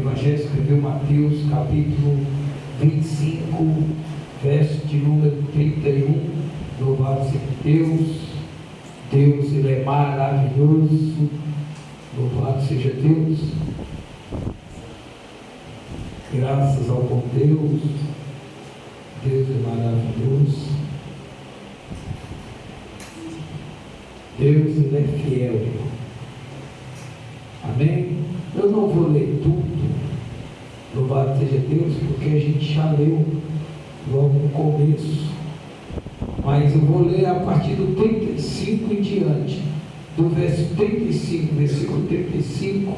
Evangelho escreveu Mateus, capítulo 25, verso de número 31. Louvado seja Deus. Deus, Ele é maravilhoso. Louvado seja Deus. Graças ao bom Deus. Deus é maravilhoso. Deus, Ele é fiel, irmão. Amém? Eu não vou ler tudo, louvado seja Deus, porque a gente já leu logo no começo. Mas eu vou ler a partir do 35 em diante, do verso 35, versículo 35,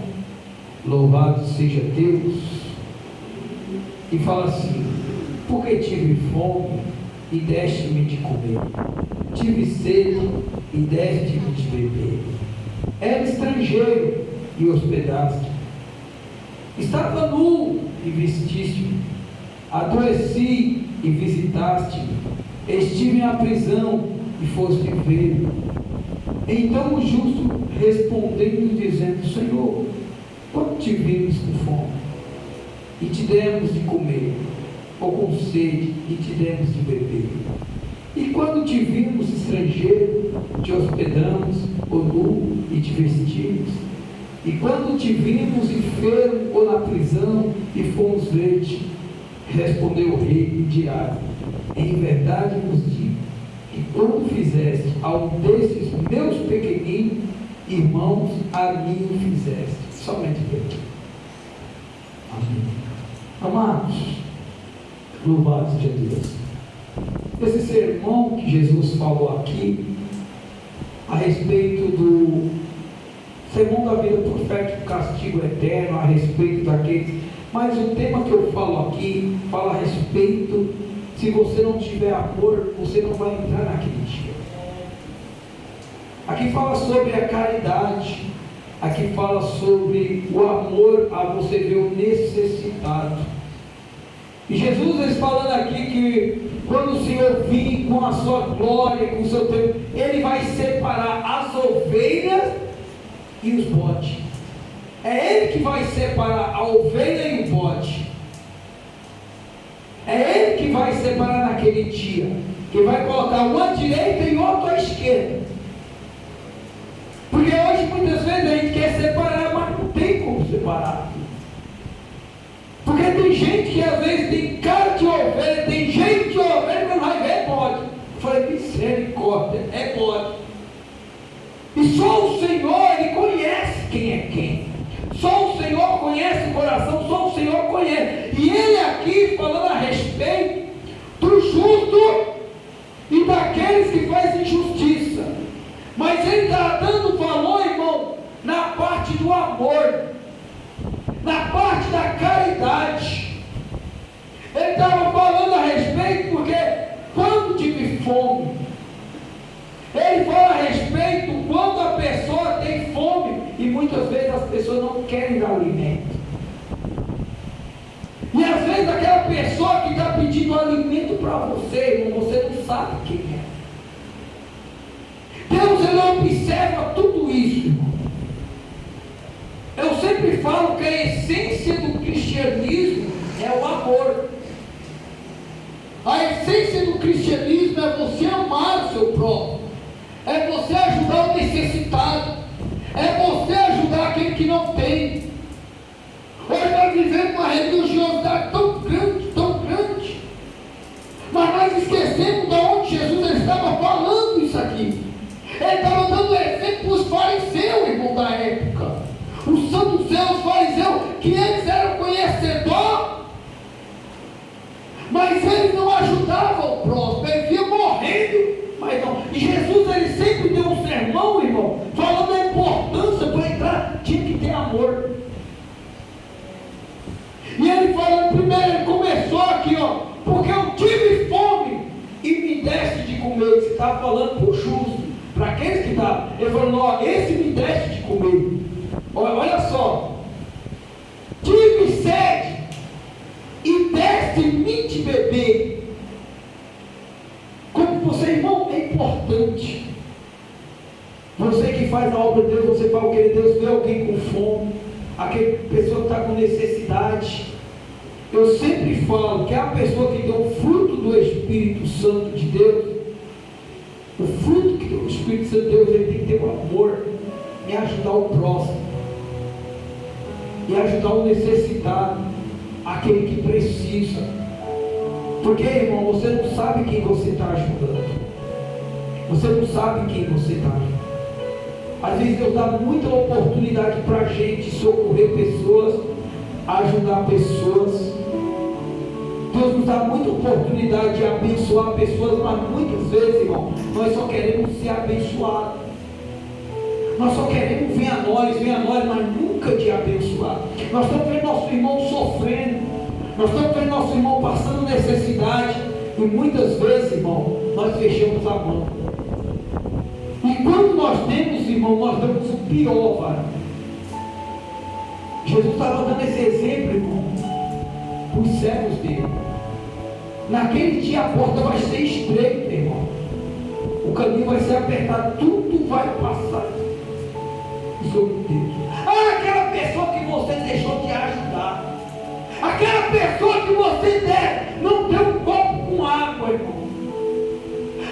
louvado seja Deus, e fala assim: porque tive fome e deste-me de comer, tive sede e deste-me de beber, era estrangeiro e hospedaste, estava nu e vestiste-me, adoeci e visitaste-me, estive na prisão e foste ver. Então o justo respondendo, dizendo: Senhor, quando te vimos com fome e te demos de comer, ou com sede e te demos de beber? E quando te vimos estrangeiro, te hospedamos, ou nu e te vestimos? E quando te vimos enfermo ou na prisão e fomos ver-te? Respondeu o rei Diabo: em verdade vos digo que quando fizeste a um desses meus pequeninos irmãos, a mim o fizeste. Somente Deus. Amém. Amados, louvado seja Deus. Esse sermão que Jesus falou aqui a respeito do sermão da vida profética, castigo eterno, a respeito daqueles. Mas o tema que eu falo aqui fala a respeito, se você não tiver amor, você não vai entrar naquele dia. Aqui fala sobre a caridade, aqui fala sobre o amor a você ver o necessitado. E Jesus está falando aqui que quando o Senhor vir com a sua glória, com o seu tempo, Ele vai separar as ovelhas e os bodes. É Ele que vai separar a ovelha e o bode. É Ele que vai separar naquele dia, que vai colocar um à direita e outro à esquerda. Porque hoje muitas vezes a gente quer separar, mas não tem como separar. Porque tem gente que às vezes tem cara de ovelha, tem jeito de ovelha, mas vai ver é bode. Eu falei: misericórdia, é bode. E só o Senhor, Ele conhece quem é quem. Só o Senhor conhece o coração, só o Senhor conhece. E Ele aqui falando a respeito do justo e daqueles que fazem injustiça. Mas Ele está dando valor, irmão, na parte do amor, na parte da caridade. Ele estava falando a respeito porque quando tive fome, Ele fala a respeito quando a pessoa tem fome, e muitas vezes as pessoas não querem dar alimento. E às vezes aquela pessoa que está pedindo alimento para você, irmão, você não sabe quem é. Deus, Ele observa tudo isso, irmão. Eu sempre falo que a essência do cristianismo é o amor. A essência do cristianismo é você amar o seu próximo. É você ajudar o necessitado. É você ajudar aquele que não tem. Hoje nós vivemos uma religiosidade tão grande, mas nós esquecemos de onde Jesus estava falando isso aqui. Ele estava dando exemplo para os fariseus, irmão, da época. Os saduceus, os fariseus, que eles eram conhecedores, mas eles não ajudavam o próximo, eles iam morrendo, mas não. E Jesus, Ele sempre deu um sermão, irmão, falando da importância para entrar, tinha que ter amor. E Ele falando, primeiro Ele começou aqui, ó, porque eu tive fome e me deste de comer. Ele estava falando para o justo, para aqueles que estavam. Ele falou: ó, esse me deste de comer. Olha só, tive sede e deste-me de beber. Como você, irmão, é importante. Você que faz a obra de Deus, você fala: querido Deus, vê alguém com fome, aquela pessoa que está com necessidade. Eu sempre falo que a pessoa que tem o fruto do Espírito Santo de Deus, o fruto que o Espírito Santo de Deus, ele tem que ter o amor em ajudar o próximo, e ajudar o necessitado, aquele que precisa. Porque, irmão, você não sabe quem você está ajudando, você não sabe quem você está ajudando. Às vezes Deus dá muita oportunidade para a gente socorrer pessoas, ajudar pessoas. Deus nos dá muita oportunidade de abençoar pessoas, mas muitas vezes, irmão, nós só queremos ser abençoados. Nós só queremos vir a nós, mas nunca de abençoar. Nós estamos vendo nosso irmão sofrendo, nós estamos vendo nosso irmão passando necessidade, e muitas vezes, irmão, nós fechamos a mão. E quando nós temos, irmão, nós damos o pior, varão. Jesus estava dando esse exemplo, irmão, para os servos dele. Naquele dia a porta vai ser estreita, irmão. O caminho vai ser apertado, tudo vai passar sobre Deus. Aquela pessoa que você deixou de ajudar, aquela pessoa que você não deu um copo com água, irmão,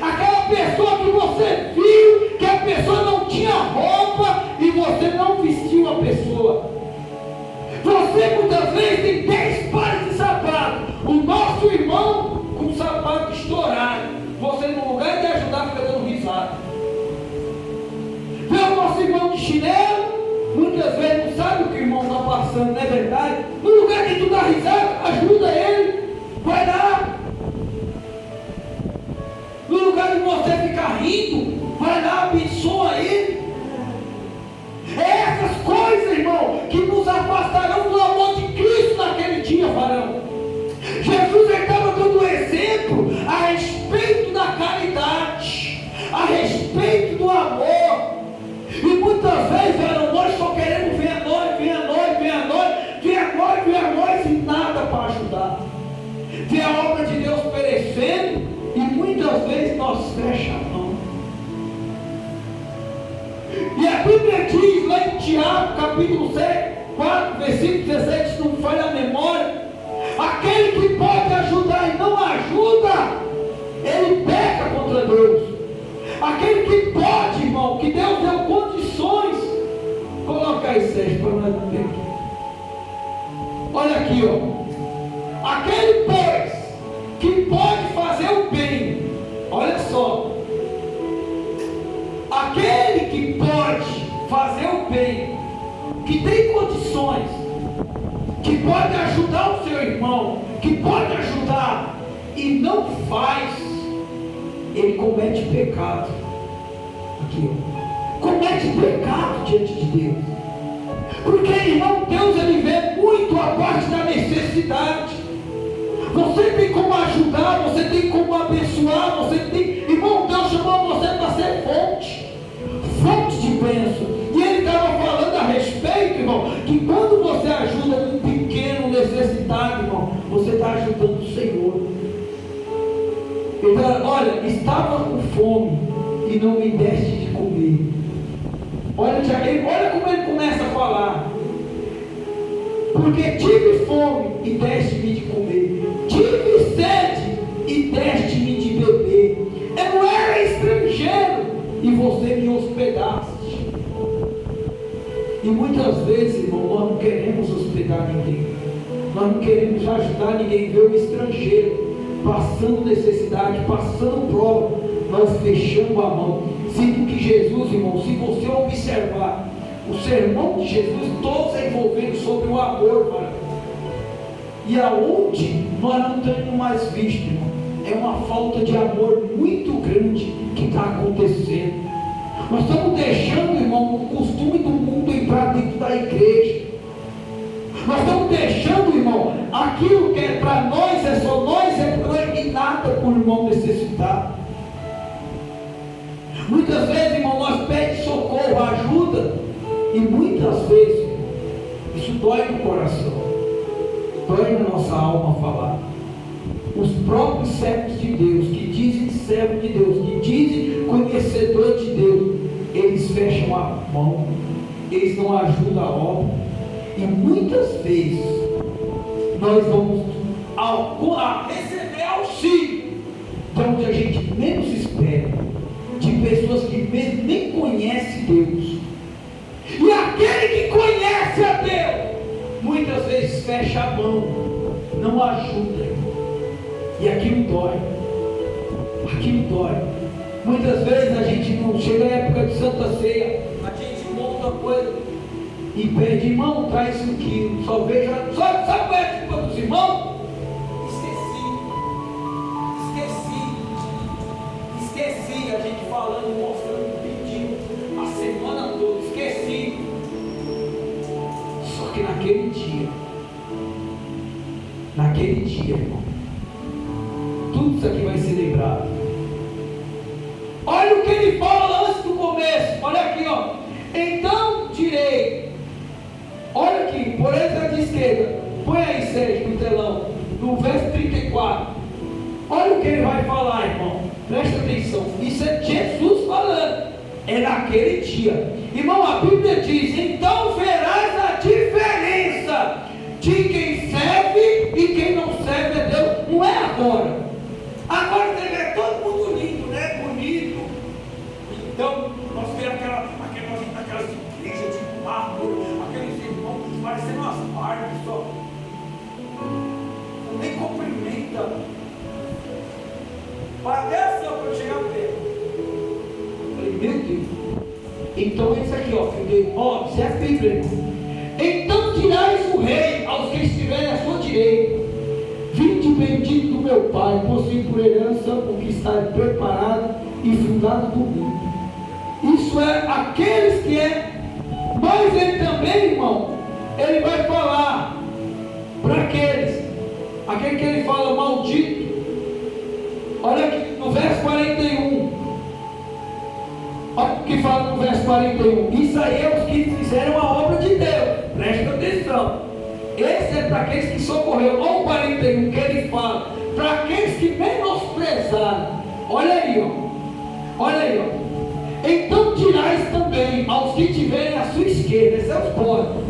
aquela pessoa que você viu que a pessoa não tinha roupa e você não vestiu a pessoa. Você muitas vezes tem 10 pares de sapato, o nosso irmão com o sapato estourado, você no lugar de ajudar fica dando risada. Vê o nosso irmão de chinelo, muitas vezes não sabe o que o irmão está passando, não é verdade? No lugar de tu dar risada, ajuda ele, vai lá. No lugar de você ficar rindo, vai lá, abençoa ele. É essas coisas, irmão, que nos afastarão do amor de Cristo naquele dia, varão. Jesus estava dando exemplo a respeito da caridade, a respeito do amor. E muitas vezes, varão, nós só queremos ver a nós, e nada para ajudar. Ver a obra de Deus perecendo, e muitas vezes nós fechamos a mão. E a Bíblia diz lá em Tiago, capítulo 4, versículo 17, se não me falha a memória, aquele que pode ajudar e não ajuda, ele peca contra Deus. Aquele que pode, irmão, que Deus deu condições, coloca aí, Sérgio, para nós ver aqui. Olha aqui, ó. Aquele, pois, que pode fazer o bem, olha só, aquele que pode fazer o bem, que tem condições, que pode ajudar o seu irmão, que pode ajudar e não faz, ele comete pecado. Aqui, ó. Comete pecado diante de Deus. Porque, irmão, Deus ele vê muito a parte da necessidade. Você tem como ajudar, você tem como abençoar, você tem. Irmão, Deus chamou você para ser fonte de bênção. E ele estava falando a respeito, irmão, que quando você ajuda um pequeno necessitado, irmão, você está ajudando o Senhor. Então, olha, estava com fome e não me deste de comer. Olha como ele começa a falar. Porque tive fome e deste-me de comer. Tive sede e deste-me de beber. Eu era estrangeiro e você me hospedaste. E muitas vezes, irmão, nós não queremos hospedar ninguém. Nós não queremos ajudar ninguém. Ver o estrangeiro passando necessidade, passando prova, nós fechamos a mão. Sendo que Jesus, irmão, se você observar o sermão de Jesus, todos é envolvendo sobre o amor, cara. E aonde nós não temos mais visto, irmão, é uma falta de amor muito grande que está acontecendo. Nós estamos deixando, irmão, o costume do mundo entrar dentro da igreja. Nós estamos deixando, irmão, aquilo que é para nós, é só nós, e nada por irmão necessitado. Muitas vezes, irmão, nós pedimos socorro, ajuda, e muitas vezes, irmão, isso dói no coração, dói na nossa alma falar. Os próprios servos de Deus, que dizem servo de Deus, que dizem conhecedor de Deus, eles fecham a mão, eles não ajudam a obra. E muitas vezes nós vamos receber auxílio de onde a gente menos espera, de pessoas que mesmo nem conhecem Deus. E aquele que conhece a Deus, muitas vezes fecha a mão, não ajuda, e aquilo dói. Muitas vezes a gente não chega na época de Santa Ceia, a gente monta coisa e pede, irmão, traz isso aqui, sabe qual é a desculpa dos irmãos? Esqueci, a gente falando, mostrando, pedindo, a semana toda, esqueci. Só que naquele dia, irmão, tudo isso aqui vai ser lembrado. Olha o que ele fala antes do começo, olha aqui, ó. Então direi, olha aqui, por essa de esquerda, põe aí, Sérgio, no telão, no verso 34. Olha o que ele vai falar, irmão, presta atenção. Isso é Jesus falando, é naquele dia. Irmão, a Bíblia diz: então verás a diferença de quem serve e quem não serve a Deus. Não é agora. Agora você vê todo mundo lindo, né? Bonito. Então, nós vemos aquelas igrejas de mármore, aqueles irmãos parecendo umas Barbies só. Nem cumprimenta. Até assim, ó, para chegar perto. Falei, meu Deus. Então esse aqui, ó, isso é a Bíblia, irmão. Então dirás o rei aos que estiverem à sua direita: vinde bendito do meu Pai, possui por herança o que está preparado e fundado do mundo. Isso é aqueles que é. Mas ele também, irmão, ele vai falar para aquele que ele fala maldito. Olha aqui no verso 41. Olha o que fala no verso 41. Isso aí é os que fizeram a obra de Deus. Presta atenção. Esse é para aqueles que socorreram. Olha o 41 que ele fala. Para aqueles que menosprezaram. Olha aí, ó. Então dirás também aos que tiverem à sua esquerda. Esses são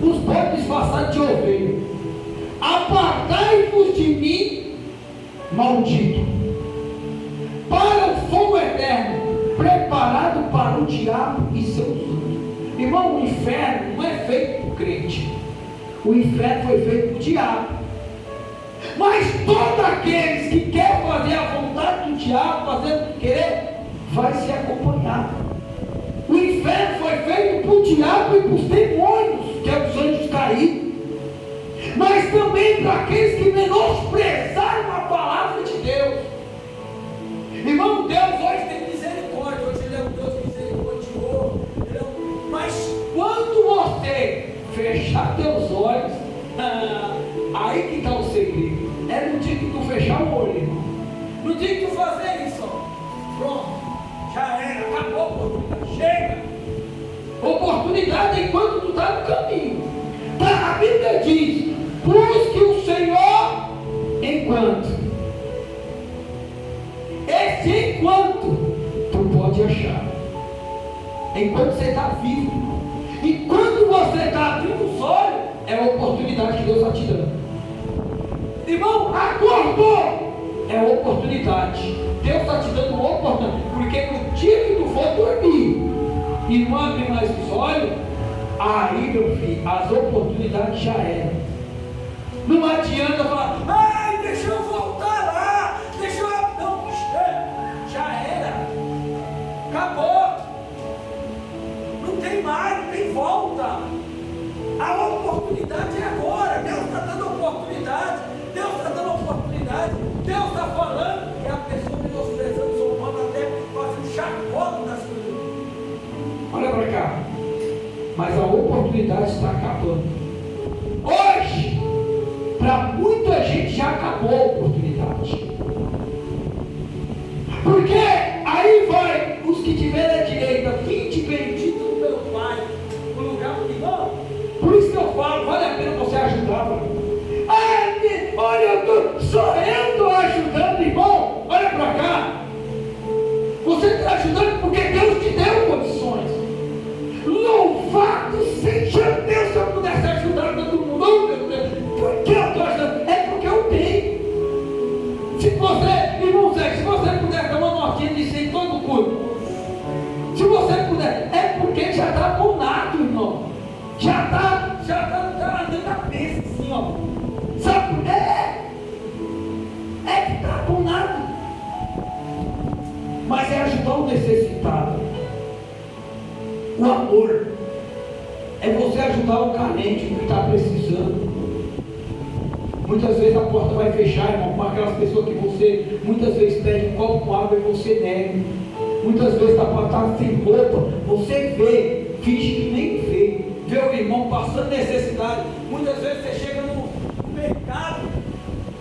os bodes disfarçados de ovelha: apartai-vos de mim, maldito, para o fogo eterno, preparado para o diabo e seus anjos. Irmão, o inferno não é feito por crente. O inferno foi feito por diabo. Mas todos aqueles que querem fazer a vontade do diabo, querer, vai se acompanhar. O inferno foi feito por diabo e por demônios, que é os anjos caídos. Mas também para aqueles que menosprezaram a palavra de Deus. Irmão, Deus hoje tem misericórdia. Hoje Ele é um Deus misericordioso. Mas quando você fechar teus olhos, aí que está o segredo. É no dia que tu fechar o olho, irmão. No dia que tu fazer isso, ó, pronto, já era, acabou a oportunidade. Chega. Oportunidade enquanto tu está no caminho. A Bíblia diz: busque o Senhor enquanto. Esse enquanto tu pode achar. Enquanto você está vivo. E quando você está abrindo os olhos, é a oportunidade que Deus está te dando. Irmão, acordou, é a oportunidade. Deus está te dando uma oportunidade. Porque no dia que tu for dormir e não abrir mais os olhos, aí, meu filho, as oportunidades já eram. Não adianta falar: ai, deixa eu voltar lá, deixa eu. Não, já era. Acabou. Não tem mais, não tem volta. A oportunidade é agora. Deus está dando oportunidade. Deus está dando oportunidade. Deus está falando. E a pessoa menosprezando, zombando, até fazendo chacota das coisas. Olha para cá. Mas a oportunidade está acabando. Hoje, para muita gente já acabou a oportunidade. Porque aí vai os que tiverem a direita: vinde bendito do meu Pai, no lugar do irmão. Por isso que eu falo, vale a pena você ajudar. Olha, só eu estou ajudando, irmão. Olha para cá. Você está ajudando porque Deus te deu condições. Louvado seja Deus. Se eu pudesse que eu estou ajudando? É porque eu tenho. Se você, irmão Zé, se você puder dar uma notinha disso em todo o culto, se você puder, é porque já está abonado, irmão. Já está andando a peça assim, ó. Sabe? É que está abonado. Mas é ajudar o necessitado. O amor é você ajudar o carente, o que está precisando. Muitas vezes a porta vai fechar, irmão, com aquelas pessoas que você muitas vezes pede um copo com água e você nega. Muitas vezes está sem roupa, você vê, finge que nem vê. Vê o irmão passando necessidade. Muitas vezes você chega no mercado,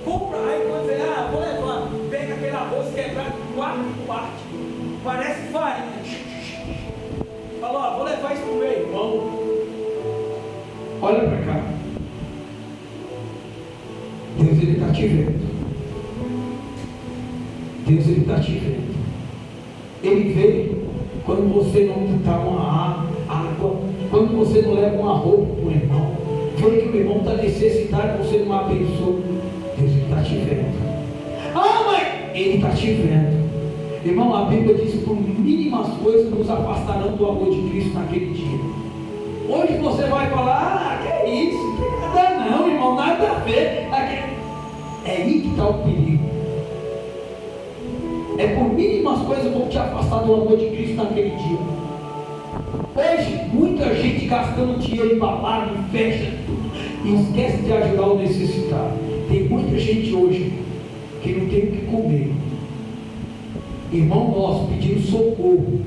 compra, aí quando você, vou levar, pega aquele arroz quebrado, parte, parece farinha. Fala, vou levar isso para o meu irmão. Olha para cá. Deus, Ele está te vendo. Deus, Ele está te vendo. Ele vê quando você não dá uma água, quando você não leva uma roupa para o irmão, vê que o irmão está necessitado, você não abençoa. Deus, Ele está te vendo. Mãe, Ele está te vendo. Irmão, a Bíblia diz que por mínimas coisas nos afastarão do amor de Cristo naquele dia. Hoje você vai falar, que é isso? Não tem nada não, irmão, nada a ver. É aí que está o perigo. É por mínimas coisas que vão te afastar do amor de Cristo naquele dia. Hoje, muita gente gastando dinheiro em balada, em festa, tudo, e esquece de ajudar o necessitado. Tem muita gente hoje que não tem o que comer. Irmão nosso pedindo socorro.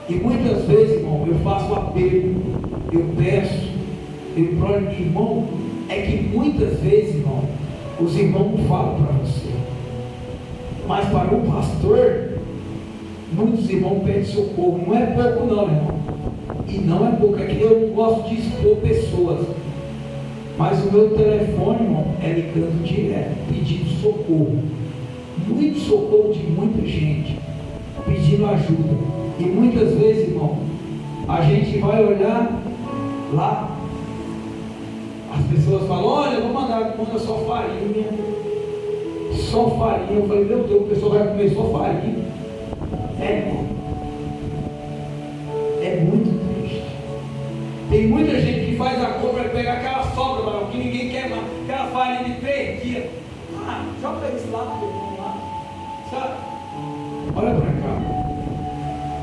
E muitas vezes, irmão, eu faço apelo, eu peço, eu imploro, irmão, é que muitas vezes, irmão, os irmãos não falam para você. Mas para o pastor, muitos irmãos pedem socorro. Não é pouco não, irmão. E não é pouco, é que eu não gosto de expor pessoas. Mas o meu telefone, irmão, é ligando direto, pedindo socorro. Muito socorro de muita gente, pedindo ajuda. E muitas vezes, irmão, a gente vai olhar lá, as pessoas falam, olha, eu vou manda só farinha. Só farinha. Eu falei, meu Deus, o pessoal vai comer só farinha. Irmão, é muito triste. Tem muita gente que faz a compra e pega aquela sobra, mano, que ninguém quer mais, aquela farinha de 3 dias. Joga isso lá pro irmão lá. Sabe? Olha para cá.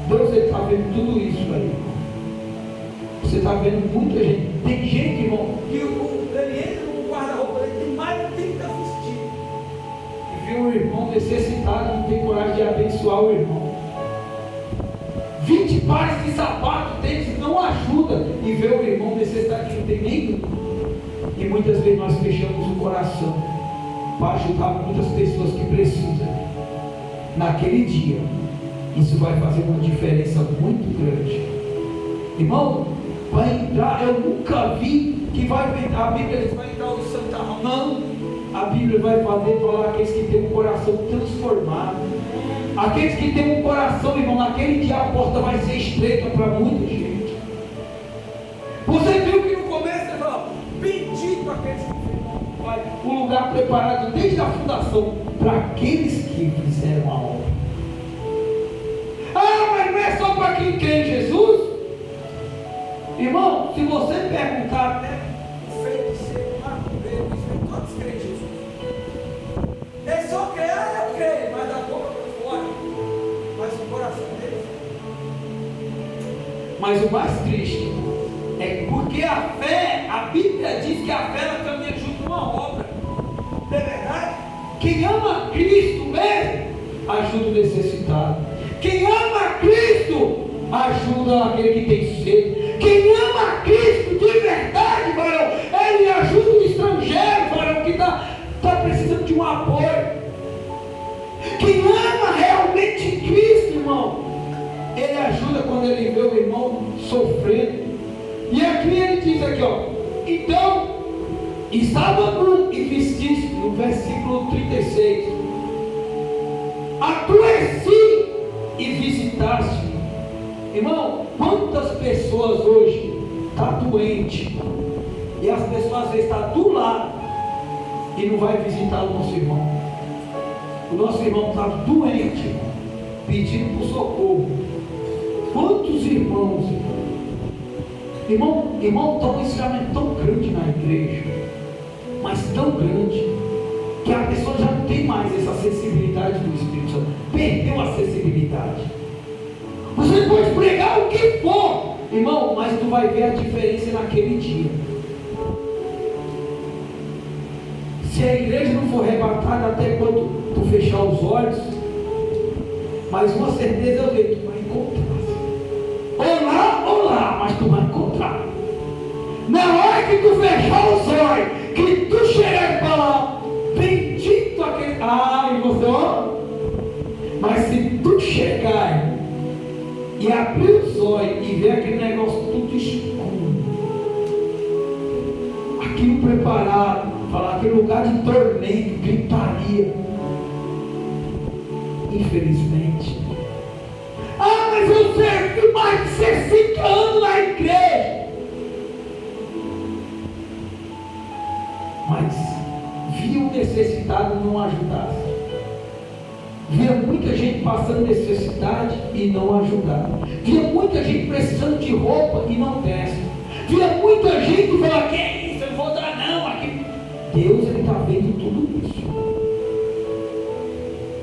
Deus está vendo tudo isso aí. Você está vendo muita gente. Tem gente, irmão, que ele entra no guarda-roupa, ele tem mais de 30 vestidos. E vê um irmão necessitado, não tem coragem de abençoar o irmão. 20 pares de sapato, tênis, não ajuda. E vê o irmão necessitado que não tem nenhum. E muitas vezes nós fechamos o coração para ajudar muitas pessoas que precisam. Naquele dia, isso vai fazer uma diferença muito grande. Irmão, vai entrar, eu nunca vi que vai entrar, a Bíblia vai entrar o santarrão. Não, a Bíblia vai falar aqueles que têm um coração transformado. Aqueles que têm um coração, irmão, naquele dia a porta vai ser estreita para muita gente. Você viu que no começo ele falou, bendito aqueles que vai, um lugar preparado desde a fundação para aqueles que fizeram a obra. Mas não é só para quem crê em Jesus? Irmão, se você perguntar até o feiticeiro, macumbeiro, todos creem em Jesus. Ele só crê, eu creio, mas da boca para fora, mas o coração dele. Mas o mais triste é porque a fé, a Bíblia diz que a fé ela caminha junto com uma obra. Não é verdade? Quem ama Cristo mesmo, ajuda o necessitado. Quem ama Cristo, ajuda aquele que tem sede. Quem ama Cristo de verdade, varão, ele ajuda o estrangeiro, varão, que está precisando de um apoio. Quem ama realmente Cristo, irmão, ele ajuda quando ele vê o irmão sofrendo. E aqui ele diz aqui, ó, então, estava nu e vestiste, no versículo 36, adoeci e visitaste. Irmão, quantas pessoas hoje estão doentes e as pessoas às vezes estão do lado e não vai visitar o nosso irmão. O nosso irmão está doente, pedindo por socorro. Quantos irmãos, irmão, está um ensinamento tão grande na igreja, mas tão grande, que a pessoa já não tem mais essa acessibilidade do Espírito Santo, perdeu a acessibilidade. Você pode pregar o que for, irmão, mas tu vai ver a diferença naquele dia. Se a igreja não for arrebatada até quando tu fechar os olhos, mas uma certeza eu vejo, tu vai encontrar. Ou lá, mas tu vai encontrar. Na hora que tu fechar os olhos, que tu chegar e falar, bendito aquele. E você, ó. Mas se tu chegar e abrir os olhos e ver aquele negócio tudo escuro, aquilo preparado, falar aquele lugar de tormento, gritaria, infelizmente. Mas eu servi mais de 60 anos na igreja. Mas via o necessitado não ajudasse. Via muita gente passando necessidade e não ajudar. Via muita gente precisando de roupa e não desse. Via muita gente falando, que é isso, eu não vou dar não. Aqui. Deus, Ele está vendo tudo isso.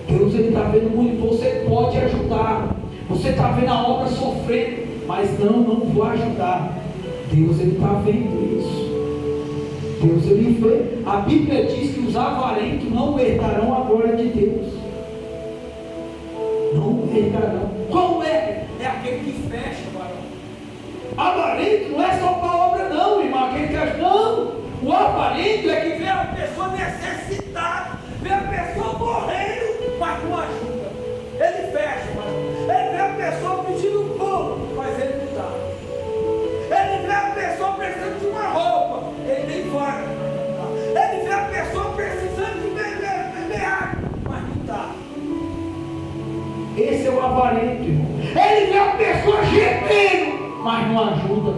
Deus, Ele está vendo muito. Você pode ajudar. Você está vendo a obra sofrendo, mas não vou ajudar. Deus, Ele está vendo isso. Deus, Ele vê. A Bíblia diz que os avarentos não herdarão a glória de Deus. Não herdarão. Qual é? É aquele que fecha, varão. Avarento não é só para a obra não, irmão. Aquele que acha, não. O avarento é que vê a pessoa necessitada, vê a pessoa morrendo, mas não ajuda. Ele fecha, varão. Ele vê a pessoa pedindo pão, mas ele não dá. Ele vê a pessoa precisando de uma roupa, ele nem vai. Ele vê a pessoa precisando de beber água, mas não dá. Esse é o avarento, irmão. Ele vê a pessoa gemendo, mas não ajuda.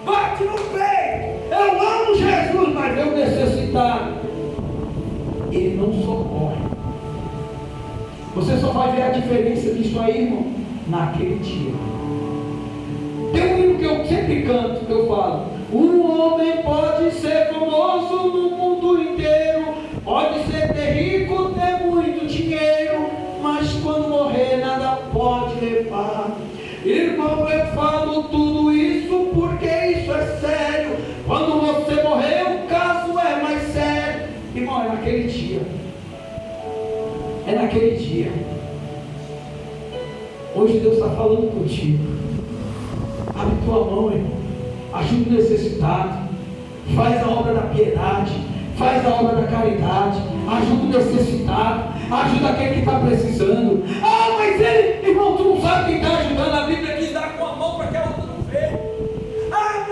Bate no peito. Eu amo Jesus, mas vê o necessitado. Ele não socorre. Você só vai ver a diferença disso aí, irmão, naquele dia. Tem um hino que eu sempre canto, que eu falo: um homem pode ser famoso no mundo inteiro, pode ser rico, ter muito dinheiro, mas quando morrer nada pode levar. Irmão, eu falo tudo isso porque isso é sério. Quando você morrer o caso é mais sério. Irmão, é naquele dia. É naquele dia. Hoje Deus está falando contigo. Abre tua mão, irmão. Ajuda o necessitado. Faz a obra da piedade. Faz a obra da caridade. Ajuda o necessitado. Ajuda aquele que está precisando. Mas ele, irmão, tu não sabe quem está ajudando. A Bíblia quis dar com a mão para que a outra não vê. Mas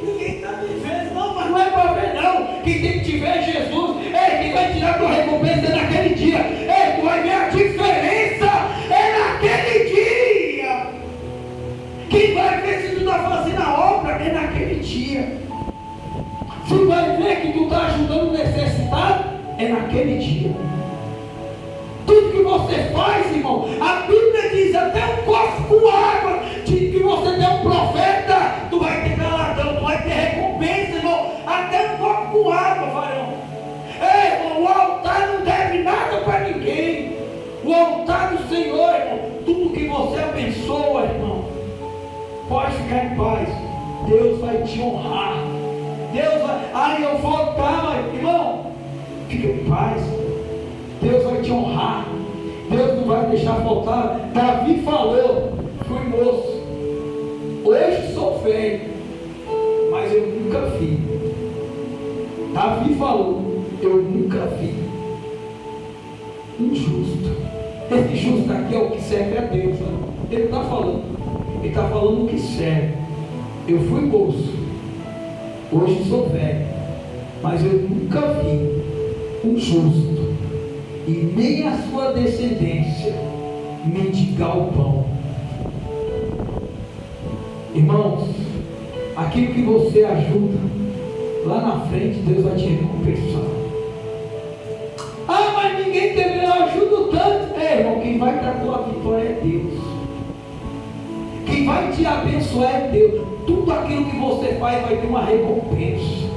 ninguém está me vendo. Não, mas não é para ver não. Quem tem que te ver é Jesus. Quem vai tirar tua recompensa é naquele dia. Tu vai ver a diferença. É naquele dia. Quem vai ver se tu está fazendo a obra é naquele dia. Se vai ver que tu está ajudando o necessitado é naquele dia. Tudo que você faz, irmão, a Bíblia diz, até um copo com água, diz que você tem um profeta, tu vai ter galardão, tu vai ter recompensa, irmão, até um copo com água, varão. Irmão, o altar não deve nada para ninguém. O altar do Senhor, irmão, tudo que você abençoa, irmão, pode ficar em paz. Deus vai te honrar. Deus vai, eu vou dar, mas, irmão, fica em paz. Deus vai te honrar. Deus não vai deixar faltar. Davi falou: fui moço, hoje sou velho, mas eu nunca vi. Davi falou: eu nunca vi um justo. Esse justo aqui é o que serve a Deus, né? Ele está falando. Ele está falando o que serve. Eu fui moço, hoje sou velho, mas eu nunca vi um justo e nem a sua descendência mendigar o pão. Irmãos, aquilo que você ajuda lá na frente Deus vai te recompensar. Ah, mas ninguém teve, eu ajudo tanto. Irmão, quem vai dar a tua vitória é Deus. Quem vai te abençoar é Deus. Tudo aquilo que você faz vai ter uma recompensa.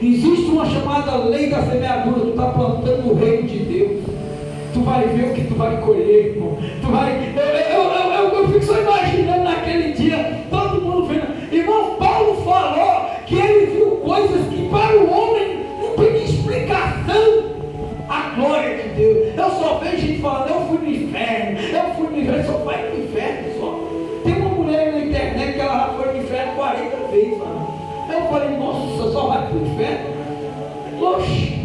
Existe uma chamada lei da semeadura. Tu está plantando o reino de Deus. Tu vai ver o que tu vai colher, irmão. Eu fico só imaginando naquele dia, todo mundo vendo. Irmão, Paulo falou que ele viu coisas que para o homem não tem explicação. A glória de Deus. Eu só vejo gente falando, eu fui no inferno, só vai no inferno só. Tem uma mulher na internet que ela já foi no inferno 40 vezes, mano. Eu falei, nossa, só vai pro inferno? Oxi.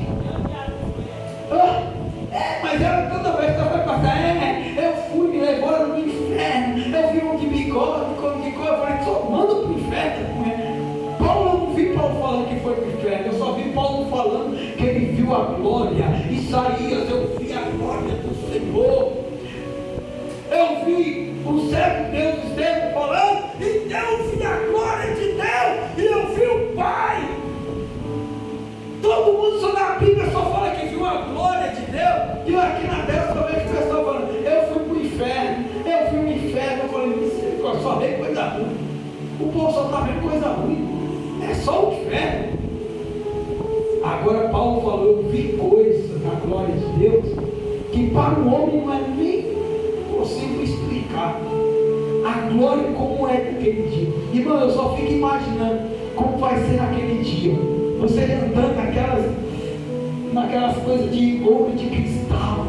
Mas ela toda vez que ela vai passar, eu fui, me levaram no inferno, eu vi um de bigode, eu falei, só manda pro inferno. Paulo, eu não vi Paulo falando que foi pro inferno, eu só vi Paulo falando que ele viu a glória. Isaías, eu vi a glória do Senhor. Eu vi o servo de Deus Estevão falando, e eu vi a glória de Deus, e eu vi o Pai. Todo mundo só na Bíblia só fala que viu a glória de Deus, e eu aqui na terra só vejo o pessoal falando, eu fui pro inferno, eu fui no inferno. Eu falei, misericórdia, só vê coisa ruim. O povo só está vendo coisa ruim, é só o inferno. Agora Paulo falou, eu vi coisas na glória de Deus que para o homem não é nem possível explicar. A glória como é naquele dia. Irmão, eu só fico imaginando como vai ser naquele dia. Você andando naquelas coisas de ouro, de cristal,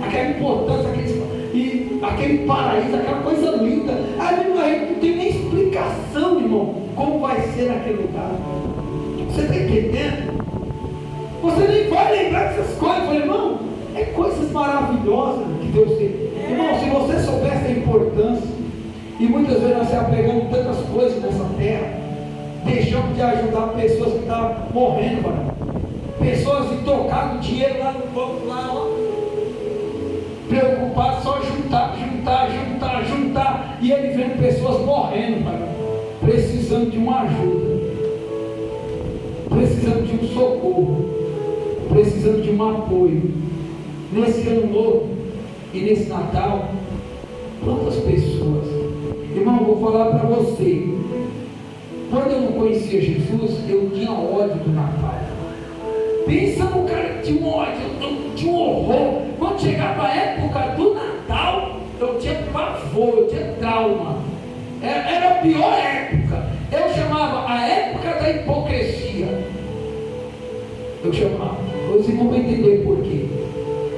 aquela importância, aquele paraíso, aquela coisa linda. Aí não tem nem explicação, irmão, como vai ser naquele lugar. Você está entendendo? Você nem vai lembrar dessas coisas. Eu falei, irmão, é coisas maravilhosas que Deus tem. Irmão, se você soubesse a importância, e muitas vezes nós se apegamos tantas coisas nessa terra, deixamos de ajudar pessoas que estão morrendo, mano. Pessoas que tocaram dinheiro lá no banco, lá, ó, preocupados só juntar, e ele vendo pessoas morrendo, mano, precisando de uma ajuda, precisando de um socorro, precisando de um apoio. Nesse ano novo e nesse Natal, quantas pessoas, irmão, vou falar para você, quando eu não conhecia Jesus, eu tinha ódio do Natal. Pensa no cara que tinha um ódio, eu tinha um horror. Quando chegava a época do Natal, eu tinha pavor, eu tinha trauma. Era a pior época. Eu chamava a época da hipocrisia. Eu chamava. Os irmãos vão entender por quê.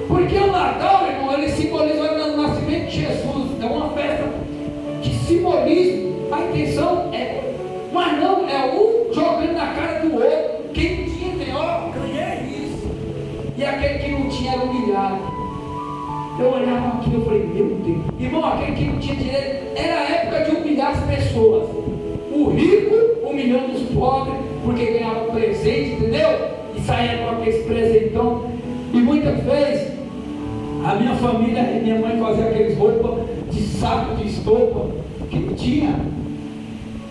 Porque o Natal, irmão, ele simboliza o nascimento de Jesus. É uma festa de simbolismo. A intenção é, mas não, é um jogando na cara do outro. Quem tinha, tem, ó, ganhei isso. E aquele que não tinha era humilhado. Eu olhava aquilo e falei, meu Deus. Irmão, aquele que não tinha dinheiro, era a época de humilhar as pessoas. O rico humilhando os pobres, porque ganhava presente, entendeu? E saía com aqueles presentão. E muitas vezes, a minha família e minha mãe fazia aqueles roupas de saco de estopa, que não tinha,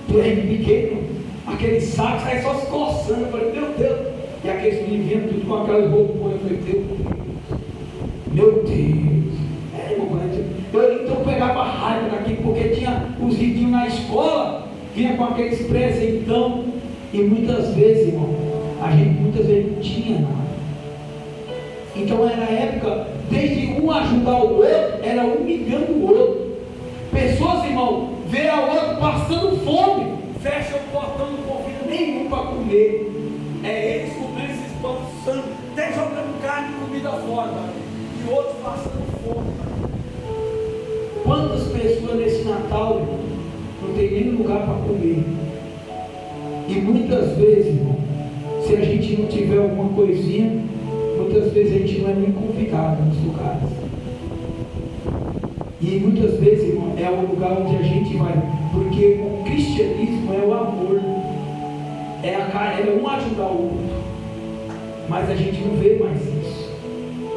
pequeno, aqueles sacos, aí só se coçando. Eu falei, meu Deus. E aqueles meninos vinham tudo com aquelas roupas. Eu falei, meu Deus. Então eu pegava raiva daquilo, porque tinha os riquinhos na escola, vinha com aqueles presentão, e muitas vezes, irmão, a gente muitas vezes não tinha nada. Então era a época, desde um ajudar o outro, era humilhando o outro. Pessoas, irmão, vê a outro passando fome, fecha o portão, não convida nenhum para comer. É eles cobrindo esses pães santos, até jogando carne e comida fora, e outros passando fome. Quantas pessoas nesse Natal, irmão, não tem nem lugar para comer? E muitas vezes, irmão, se a gente não tiver alguma coisinha, muitas vezes a gente não é nem convidado nos lugares. E muitas vezes, irmão, é o lugar onde a gente vai, porque o cristianismo é o amor, é um ajudar o outro, mas a gente não vê mais isso.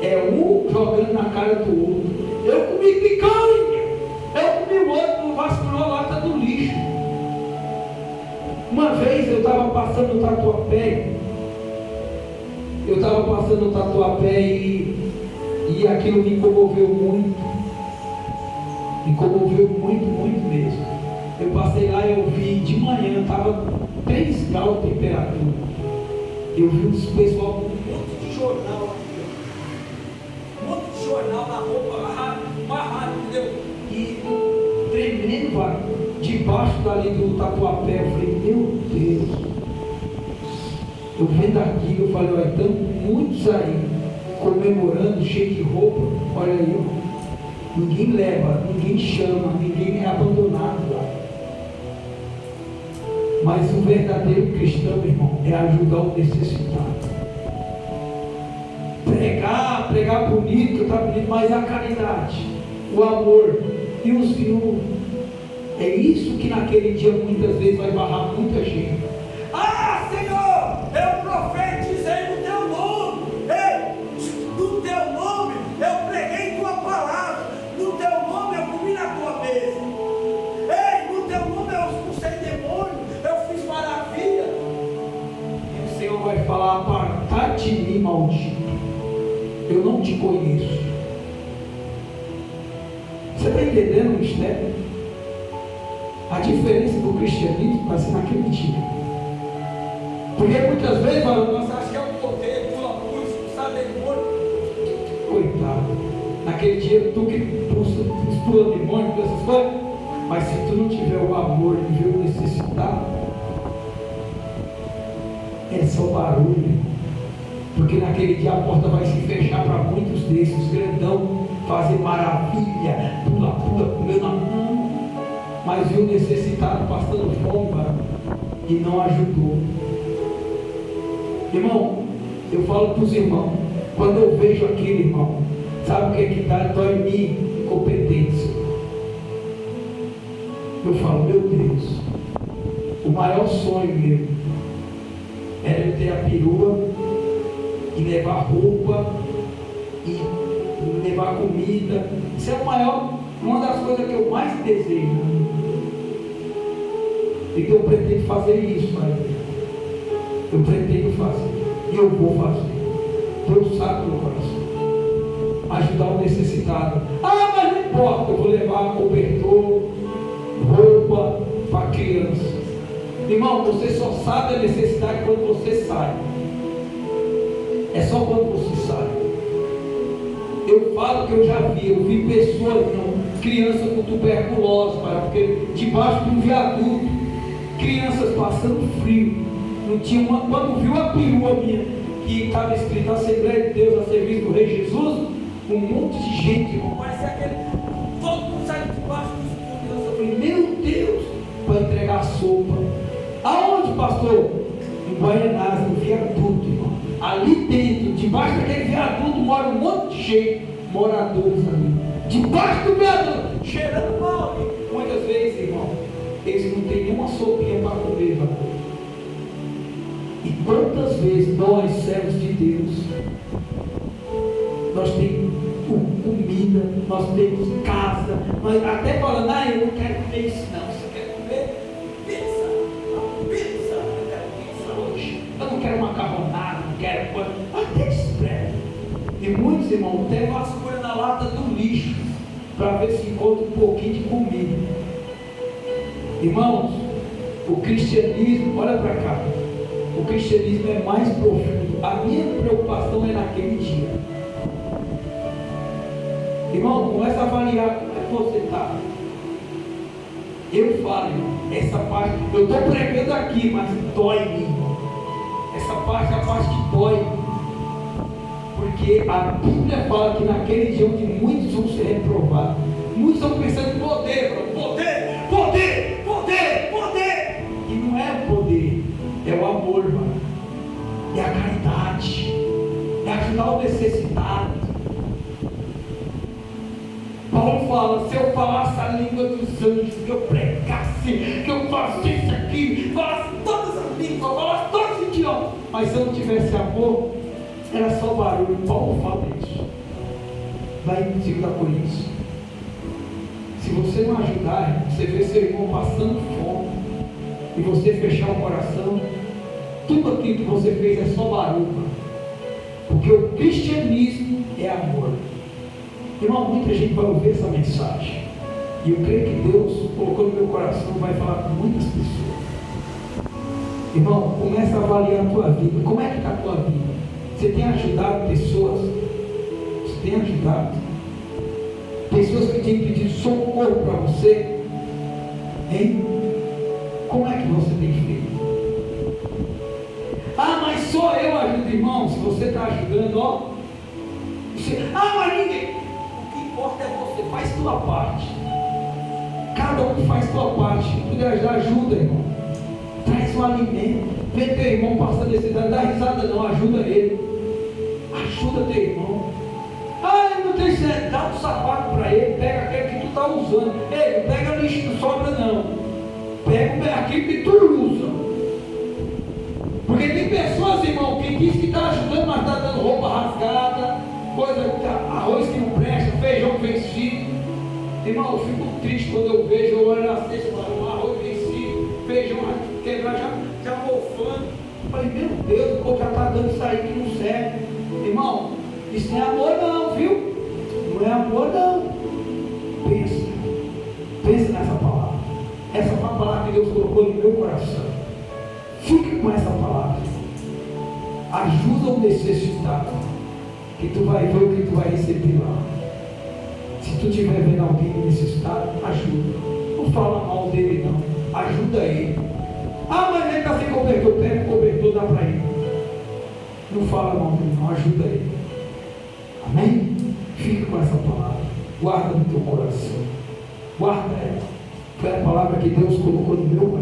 É um jogando na cara do outro. Eu comi picanha, eu comi o outro, vasculhou a lata do lixo. Uma vez eu estava passando no Tatuapé, e aquilo me comoveu muito. Me comoveu muito, muito mesmo. Eu passei lá e eu vi de manhã, estava 3 graus de temperatura. Eu vi uns pessoal com um monte de jornal aqui, ó. Um monte de jornal na roupa, amarrado, entendeu? E tremendo, debaixo dali do Tatuapé. Eu falei, meu Deus. Eu vendo aquilo, eu falei, olha, então muitos aí comemorando, cheio de roupa, olha aí, ó. Ninguém leva, ninguém chama, ninguém é abandonado lá. Mas o verdadeiro cristão, meu irmão, é ajudar o necessitado. Pregar bonito, tá bonito, mas a caridade, o amor e os viúvos. É isso que naquele dia muitas vezes vai barrar muita gente. Ah, Senhor, eu profetizei no teu nome. Ei, no teu nome eu preguei tua palavra. No teu nome eu comi na tua mesa. Ei, no teu nome eu expulsei demônio. Eu fiz maravilha. E o Senhor vai falar, apartai de mim, maldito. Eu não te conheço. Você está entendendo o mistério? A diferença do cristianismo vai ser naquele dia. Porque muitas vezes você acha que é um poder, pula, expulsar demônio. Coitado. Naquele dia tu que expulsa demônio, essas coisas. Mas se tu não tiver o amor de ver o necessitado, é só barulho. Porque naquele dia a porta vai se fechar para muitos desses grandão fazer maravilha, pulando a mão. Mas viu o necessitado passando fome e não ajudou. Irmão, eu falo para os irmãos, quando eu vejo aquilo, irmão, sabe o que dá? Dói em mim, incompetência. Eu falo, meu Deus, o maior sonho meu era eu ter a perua e levar roupa e levar comida. Isso é uma das coisas que eu mais desejo. E que eu pretendo fazer isso, pai. Eu pretendo fazer. E eu vou fazer. Deus sabe do meu coração. Ajudar o necessitado. Ah, mas não importa. Eu vou levar cobertor, roupa para criança. Irmão, você só sabe a necessidade quando você sai. É só quando você sai. Eu falo que eu vi pessoas, crianças com tuberculose, porque debaixo de um viaduto, crianças passando frio. Não tinha uma, quando viu a perua minha, que estava escrito Assembleia de Deus a serviço do Rei Jesus, um monte de gente, irmão, parece aquele, todo mundo sai debaixo do escuro. Eu falei, meu Deus, para entregar sopa. Aonde, pastor? Em Guaianás, no viaduto, irmão. Ali dentro, debaixo daquele viaduto, mora um monte de gente, moradores ali. Debaixo do viaduto, cheirando mal. Muitas vezes, irmão, eles não têm nenhuma sopinha para comer, irmão. E quantas vezes nós, servos de Deus, nós temos comida, nós temos casa, nós até falando, eu não quero comer isso não, você quer comer pizza, eu quero pizza hoje, eu não quero macarronada, não quero coisa, até expressa. E muitos irmãos até vasculham na lata do lixo, para ver se encontra um pouquinho de comida. Irmãos, o cristianismo, olha para cá, o cristianismo é mais profundo. A minha preocupação é naquele dia. Irmão, começa a avaliar como é que você está. Eu falo, irmão, essa parte, eu estou pregando aqui, mas dói em mim, irmão. Essa parte é a parte que dói. Porque a Bíblia fala que naquele dia onde muitos vão ser reprovados, muitos estão pensando em poder, poder. E não é o poder, é o amor, irmão. É a caridade, é ajudar o necessitado. Paulo fala, se eu falasse a língua dos anjos, que eu pregasse, que eu falasse isso aqui, falasse todas as línguas, falasse todos os idiomas, mas se eu não tivesse amor, era só barulho. Paulo fala isso. Vai em 2 Coríntios. Se você não ajudar, você vê seu irmão passando fome, e você fechar o coração, tudo aquilo que você fez é só barulho. Porque o cristianismo é amor. Irmão, muita gente vai ouvir essa mensagem. E eu creio que Deus colocou no meu coração, vai falar com muitas pessoas. Irmão, começa a avaliar a tua vida. Como é que está a tua vida? Você tem ajudado pessoas? Você tem ajudado? Pessoas que têm pedido socorro para você? Hein? Como é que você tem feito? Ah, mas só eu ajudo, irmão. Se você está ajudando, ó. Mas ninguém. O que importa é você. Faz tua parte. Cada um faz tua parte. Puder ajuda, irmão. Traz um alimento. Vê teu irmão passando necessidade. Não dá risada não. Ajuda ele. Ajuda teu irmão. Eu não tenho certo. Dá um sapato para ele. Pega aquele que tu está usando. Ei, não pega lixo que sobra não. Pega aquilo que tu usa. Porque tem pessoas, irmão, que diz que está ajudando, mas está dando roupa rasgada, coisa, arroz que não presta, feijão vencido. Irmão, eu fico triste quando eu vejo, eu olho na cesta, um arroz vencido, feijão quebrado, já mofando. Eu falei, meu Deus, o povo já está dando isso aí que não serve. Irmão, isso não é amor não, viu? Não é amor não. Pensa nessa palavra. Essa foi a palavra que Deus colocou no meu coração. Fique com essa palavra. Ajuda o necessitado, que tu vai ver o que tu vai receber lá. Se tu estiver vendo alguém necessitado, ajuda. Não fala mal dele não. Ajuda ele. Mas ele está sem cobertor. Pega o cobertor, dá para ele. Não fala mal dele não. Ajuda ele. Amém? Fique com essa palavra. Guarda no teu coração. Guarda ela. Foi a palavra que Deus colocou no meu coração.